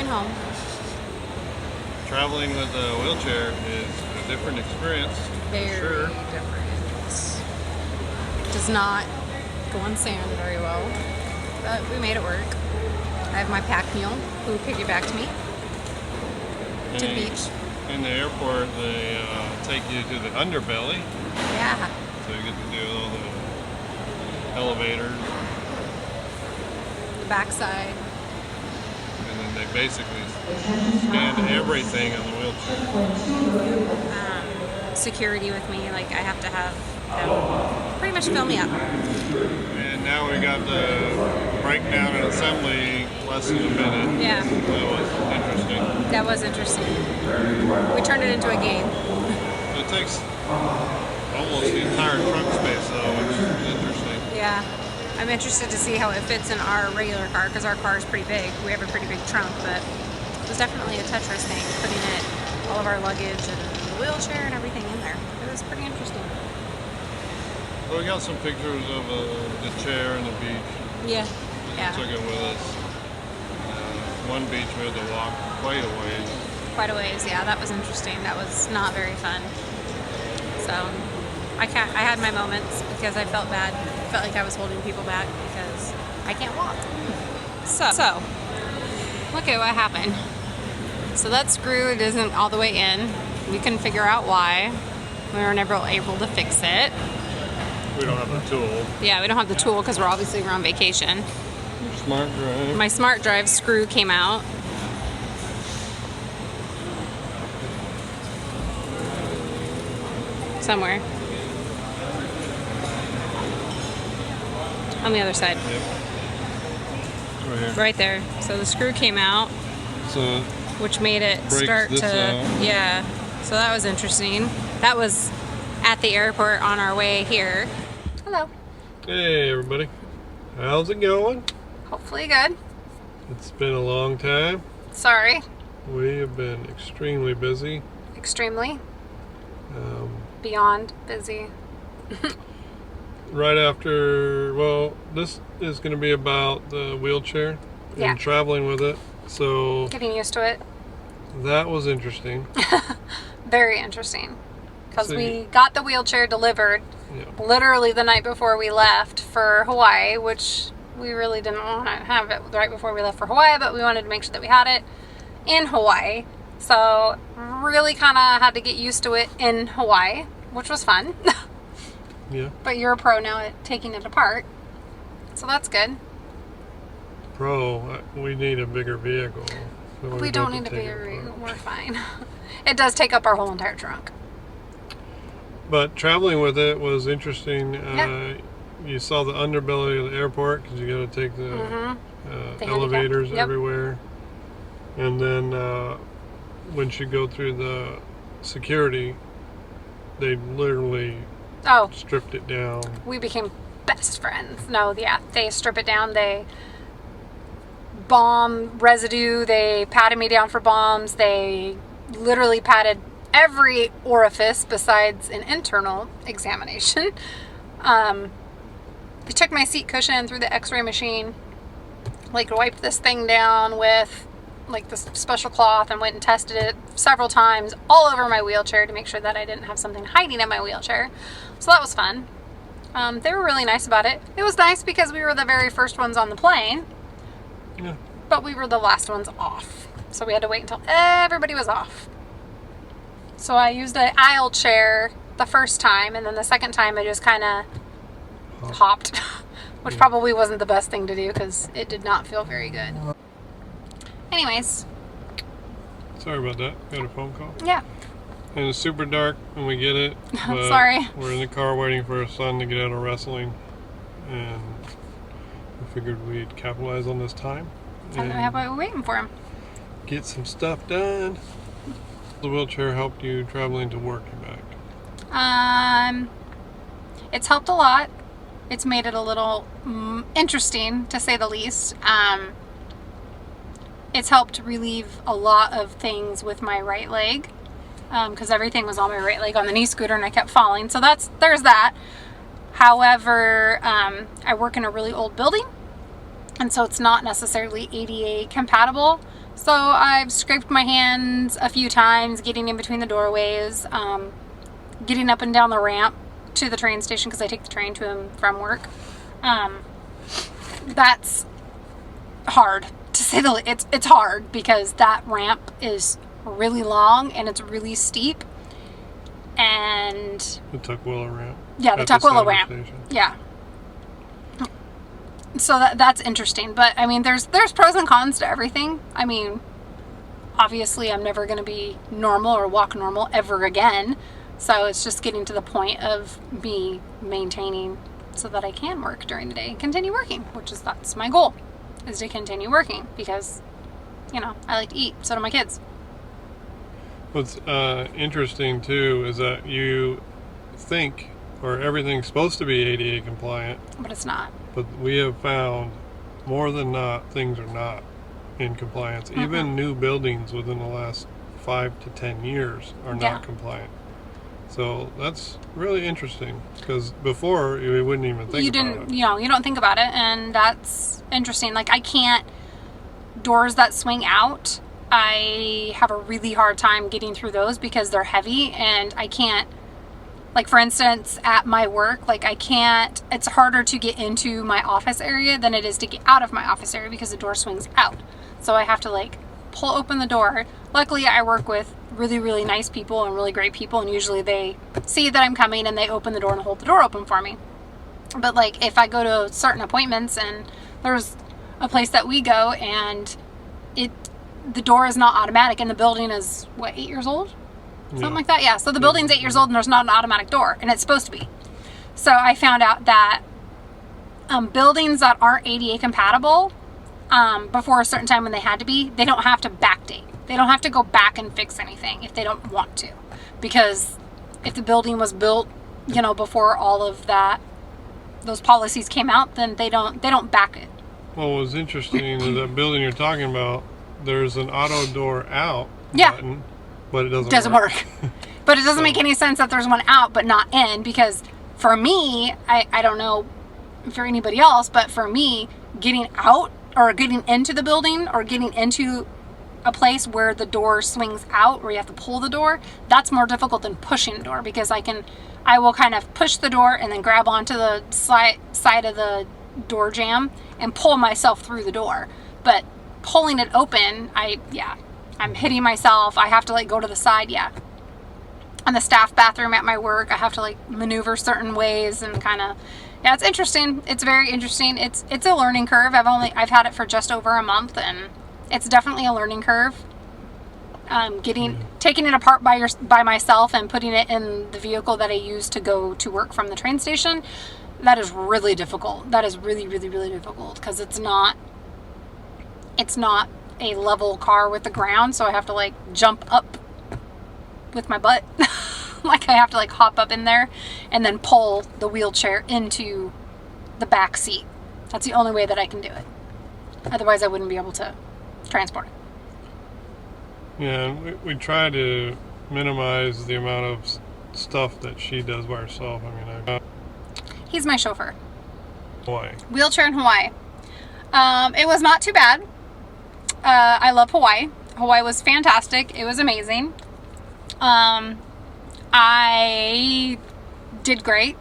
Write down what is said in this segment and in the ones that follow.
home. Traveling with a wheelchair is a different experience. Very sure. different. Does not go on sand very well, but we made it work. I have my pack mule who piggybacked me to the beach. In the airport, they take you to the underbelly. Yeah. So you get to do all the elevators. The backside. And then they basically scan everything on the wheelchair. Security with me, like I have to have them pretty much fill me up. And now we got the breakdown and assembly less than a minute. Yeah. That was interesting. We turned it into a game. It takes almost the entire trunk space though, which is interesting. Yeah. I'm interested to see how it fits in our regular car because our car is pretty big. We have a pretty big trunk, but it was definitely a Tetris thing, putting all of our luggage and the wheelchair and everything in there. It was pretty interesting. Well, we got some pictures of the chair and the beach. Yeah. Yeah. We took it with us. One beach we had to walk quite a ways. Quite a ways, yeah. That was interesting. That was not very fun. So I had my moments because I felt bad. I felt like I was holding people back because I can't walk. So look at what happened. So that screw isn't all the way in. We couldn't figure out why. We were never able to fix it. We don't have the tool. Yeah, we don't have the tool because we're on vacation. Your smart drive. My smart drive screw came out. Somewhere. On the other side. Yep. Right here. Right there. So the screw came out. So which made it start to, yeah. So that was interesting. That was at the airport on our way here. Hello. Hey everybody. How's it going? Hopefully good. It's been a long time. Sorry. We have been extremely busy. Extremely. Beyond busy. Right after, well, this is going to be about the wheelchair and traveling with it. So getting used to it. That was interesting. Very interesting. Because we got the wheelchair delivered literally the night before we left for Hawaii, which we really didn't want to have it right before we left for Hawaii, but we wanted to make sure that we had it in Hawaii. So really kind of had to get used to it in Hawaii, which was fun. Yeah. But you're a pro now at taking it apart. So that's good. Pro, we need a bigger vehicle. So we don't need a bigger vehicle. We're fine. It does take up our whole entire trunk. But traveling with it was interesting. You saw the underbelly of the airport because you got to take the elevators everywhere. And then once you go through the security, they literally stripped it down. We became best friends. No, yeah, they strip it down. They bomb residue. They patted me down for bombs. They literally patted every orifice besides an internal examination. They took my seat cushion through the x-ray machine, like wiped this thing down with like this special cloth and went and tested it several times all over my wheelchair to make sure that I didn't have something hiding in my wheelchair. So that was fun. They were really nice about it. It was nice because we were the very first ones on the plane, but we were the last ones off. So we had to wait until everybody was off. So I used an aisle chair the first time, and then the second time I just kind of hopped, which probably wasn't the best thing to do because it did not feel very good. Anyways. Sorry about that. Got a phone call. Yeah. And it's super dark when we get it. But sorry. We're in the car waiting for our son to get out of wrestling. And we figured we'd capitalize on this time. How about we waiting for him? Get some stuff done. The wheelchair helped you traveling to work and back? It's helped a lot. It's made it a little interesting, to say the least. It's helped relieve a lot of things with my right leg, because everything was on my right leg on the knee scooter and I kept falling. So there's that. However, I work in a really old building, and so it's not necessarily ADA compatible. So I've scraped my hands a few times getting in between the doorways, getting up and down the ramp to the train station because I take the train to and from work. That's hard, to say the least. It's hard because that ramp is really long and it's really steep. And the Tukwila ramp. Yeah, the Tukwila ramp. Yeah. So that's interesting, but I mean, there's pros and cons to everything. I mean, obviously, I'm never going to be normal or walk normal ever again. So it's just getting to the point of me maintaining so that I can work during the day and continue working, that's my goal, is to continue working because, you know, I like to eat. So do my kids. What's interesting too is that you think, or everything's supposed to be ADA compliant, but it's not. But we have found more than not things are not in compliance. Mm-hmm. Even new buildings within the last 5 to 10 years are not compliant. So that's really interesting because before we wouldn't even think about it. You don't think about it, and that's interesting. Like, I can't, doors that swing out, I have a really hard time getting through those because they're heavy, and I can't, like, for instance, at my work, like, it's harder to get into my office area than it is to get out of my office area because the door swings out. So I have to, like, pull open the door. Luckily, I work with really, really nice people and really great people, and usually they see that I'm coming and they open the door and hold the door open for me. But, like, if I go to certain appointments, and there's a place that we go and the door is not automatic, and the building is, 8 years old? Something like that, yeah. So the building's 8 years old and there's not an automatic door, and it's supposed to be. So I found out that buildings that aren't ADA compatible, before a certain time when they had to be, they don't have to backdate. They don't have to go back and fix anything if they don't want to. Because if the building was built, before all of those policies came out, then they don't back it. Well, what's interesting is that building you're talking about, there's an auto door out button. But it doesn't work. But it doesn't make any sense that there's one out but not in, because for me, I don't know for anybody else, but for me, getting out or getting into the building or getting into a place where the door swings out or you have to pull the door, that's more difficult than pushing the door, because I will kind of push the door and then grab onto the side of the door jamb and pull myself through the door. But pulling it open, I'm hitting myself. I have to, like, go to the side, And the staff bathroom at my work, I have to, like, maneuver certain ways and kind of, it's interesting. It's very interesting. It's a learning curve. I've had it for just over a month, and it's definitely a learning curve. Taking it apart by myself and putting it in the vehicle that I use to go to work from the train station, that is really difficult. That is really, really, really difficult, because it's not a level car with the ground, so I have to, like, jump up with my butt. Like, I have to, like, hop up in there and then pull the wheelchair into the back seat. That's the only way that I can do it. Otherwise, I wouldn't be able to transport it. Yeah, we try to minimize the amount of stuff that she does by herself. I mean, he's my chauffeur. Hawaii. Wheelchair in Hawaii. It was not too bad. I love Hawaii. Hawaii was fantastic. It was amazing. I did great.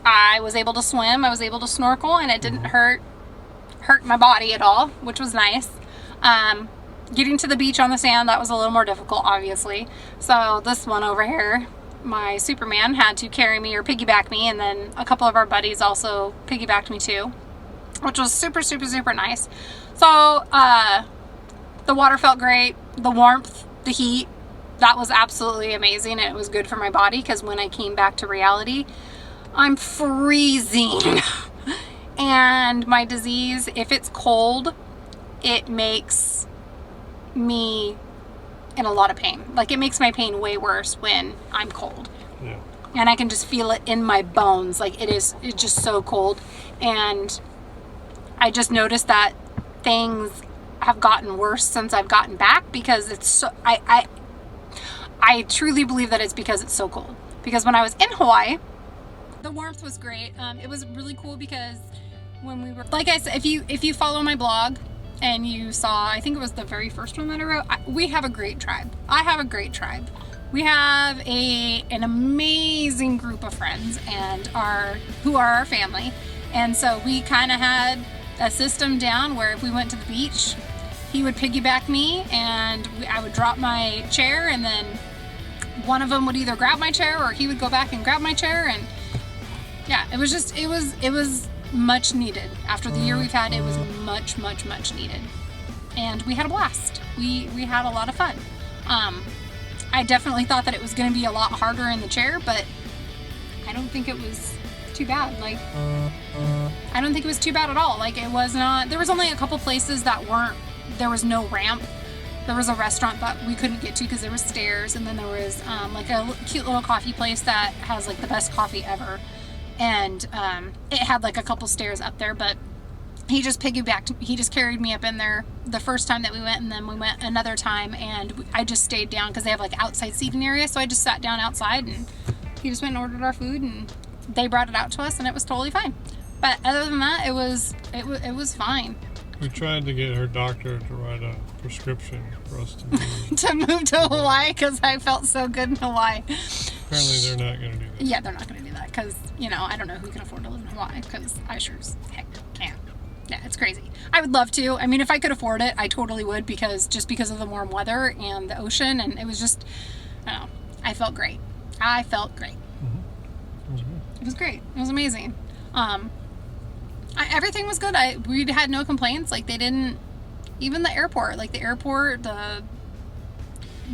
I was able to swim. I was able to snorkel, and it didn't hurt my body at all, which was nice. Getting to the beach on the sand, that was a little more difficult, obviously. So this one over here, my Superman, had to carry me or piggyback me, and then a couple of our buddies also piggybacked me too, which was super, super, super nice. So, the water felt great. The warmth, the heat, that was absolutely amazing. And it was good for my body, because when I came back to reality, I'm freezing. And my disease, if it's cold, it makes me in a lot of pain. Like, it makes my pain way worse when I'm cold. Yeah. And I can just feel it in my bones. Like, it's just so cold. And I just noticed that things have gotten worse since I've gotten back, because it's so, I truly believe that it's because it's so cold. Because when I was in Hawaii, the warmth was great. It was really cool because when we were, like I said, if you follow my blog, and you saw, I think it was the very first one that I wrote, we have a great tribe. I have a great tribe. We have an amazing group of friends who are our family. And so we kind of had a system down where if we went to the beach, he would piggyback me and I would drop my chair, and then one of them would either grab my chair or he would go back and grab my chair. And yeah, it was much needed. After the year we've had, it was much, much, much needed. And we had a blast. We had a lot of fun. I definitely thought that it was going to be a lot harder in the chair, but I don't think it was too bad. Like, I don't think it was too bad at all. Like, it was not, there was only a couple places there was no ramp. There was a restaurant that we couldn't get to because there was stairs, and then there was like a cute little coffee place that has like the best coffee ever, and it had like a couple stairs up there, but he just carried me up in there the first time that we went, and then we went another time and I just stayed down because they have like outside seating area, so I just sat down outside and he just went and ordered our food and they brought it out to us and it was totally fine. But other than that, it was fine. We tried to get her doctor to write a prescription for us to move. To move to Hawaii because I felt so good in Hawaii. Apparently they're not going to do that. Yeah, they're not going to do that because, I don't know who can afford to live in Hawaii, because I sure as heck can't. Yeah, it's crazy. I would love to. I mean, if I could afford it, I totally would, because of the warm weather and the ocean, and it was just, I don't know, I felt great. Mm-hmm. It was great. It was amazing. Everything was good. We had no complaints. Like, they didn't, even the airport,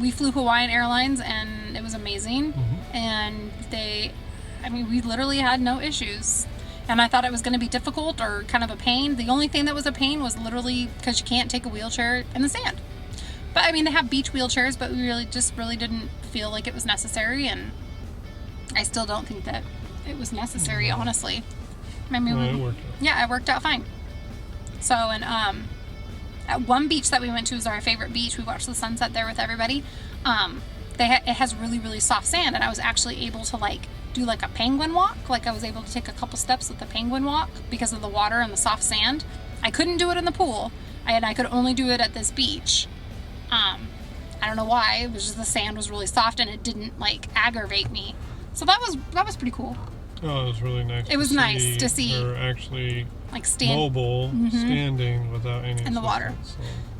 we flew Hawaiian Airlines and it was amazing. Mm-hmm. And we literally had no issues. And I thought it was going to be difficult or kind of a pain. The only thing that was a pain was literally because you can't take a wheelchair in the sand. But they have beach wheelchairs, but we really didn't feel like it was necessary. And I still don't think that it was necessary, honestly. It worked out. Yeah, it worked out fine. So, and at one beach that we went to was our favorite beach. We watched the sunset there with everybody. It has really, really soft sand, and I was actually able to do a penguin walk. I was able to take a couple steps with the penguin walk because of the water and the soft sand. I couldn't do it in the pool, and I could only do it at this beach. I don't know why. It was just the sand was really soft and it didn't aggravate me. So that was pretty cool. Oh, it was really nice. It was nice to see her actually mobile, standing without any in the water. So.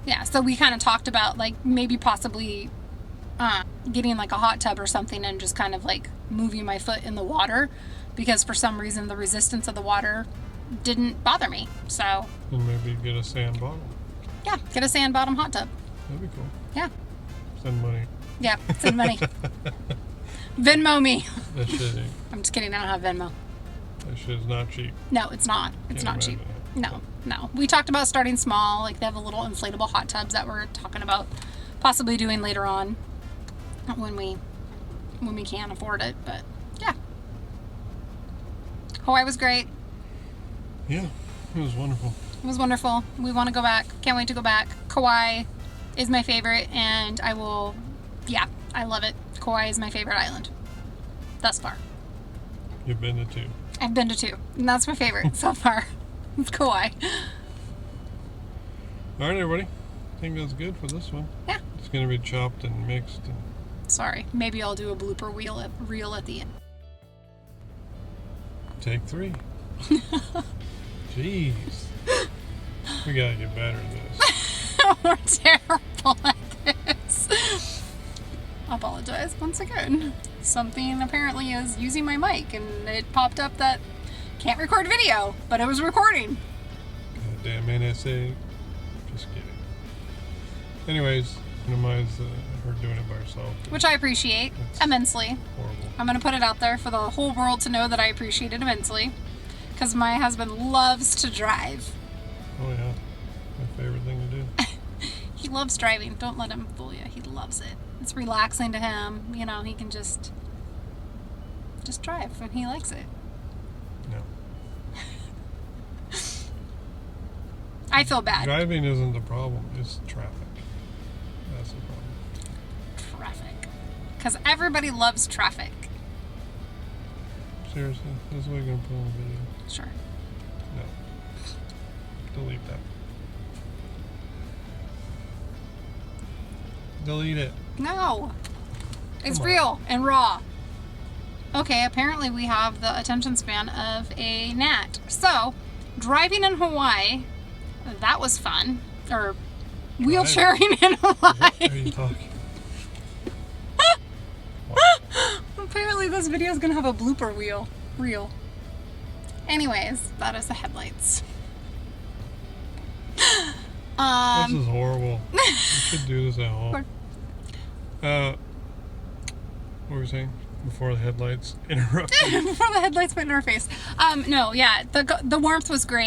Yeah, so we kind of talked about maybe possibly getting a hot tub or something and just kind of moving my foot in the water, because for some reason the resistance of the water didn't bother me. So. And maybe get a sand bottle. Yeah, get a sand bottom hot tub. That'd be cool. Yeah. Send money. Yeah, send money. Venmo me. That shit ain't. I'm just kidding. I don't have Venmo. That shit is not cheap. No, it's not. It's not cheap. No. We talked about starting small. They have a little inflatable hot tubs that we're talking about possibly doing later on when we can afford it. But yeah, Hawaii was great. Yeah, it was wonderful. It was wonderful. We want to go back. Can't wait to go back. Kauai is my favorite, and I love it. Kauai is my favorite island thus far. You've been to 2. I've been to 2, and that's my favorite so far. It's Kauai. All right, everybody. I think that's good for this one. Yeah. It's going to be chopped and mixed. Sorry. Maybe I'll do a blooper reel at the end. Take 3. Jeez. We got to get better at this. We're terrible at this. I apologize once again. Something apparently is using my mic, and it popped up that can't record video, but it was recording. Goddamn NSA. Just kidding. Anyways, minimize her doing it by herself. Which I appreciate immensely. Horrible. I'm going to put it out there for the whole world to know that I appreciate it immensely, because my husband loves to drive. Oh yeah, my favorite thing to do. He loves driving. Don't let him fool you. He loves it. It's relaxing to him. He can just drive, and he likes it. No. I feel bad. Driving isn't the problem. It's traffic. That's the problem. Traffic. Because everybody loves traffic. Seriously? That's what we're going to put on the video. Sure. No. Delete that. delete it. No. It's Come on. real and raw. Okay, apparently we have the attention span of a gnat. So, driving in Hawaii, that was fun. Or wheelchairing in What Hawaii. are you talking? Apparently this video is going to have a blooper reel. Anyways, that is the headlights. This is horrible. You should do this at home. What were we saying? Before the headlights interrupted. Before the headlights went in our face. No, yeah, the warmth was great.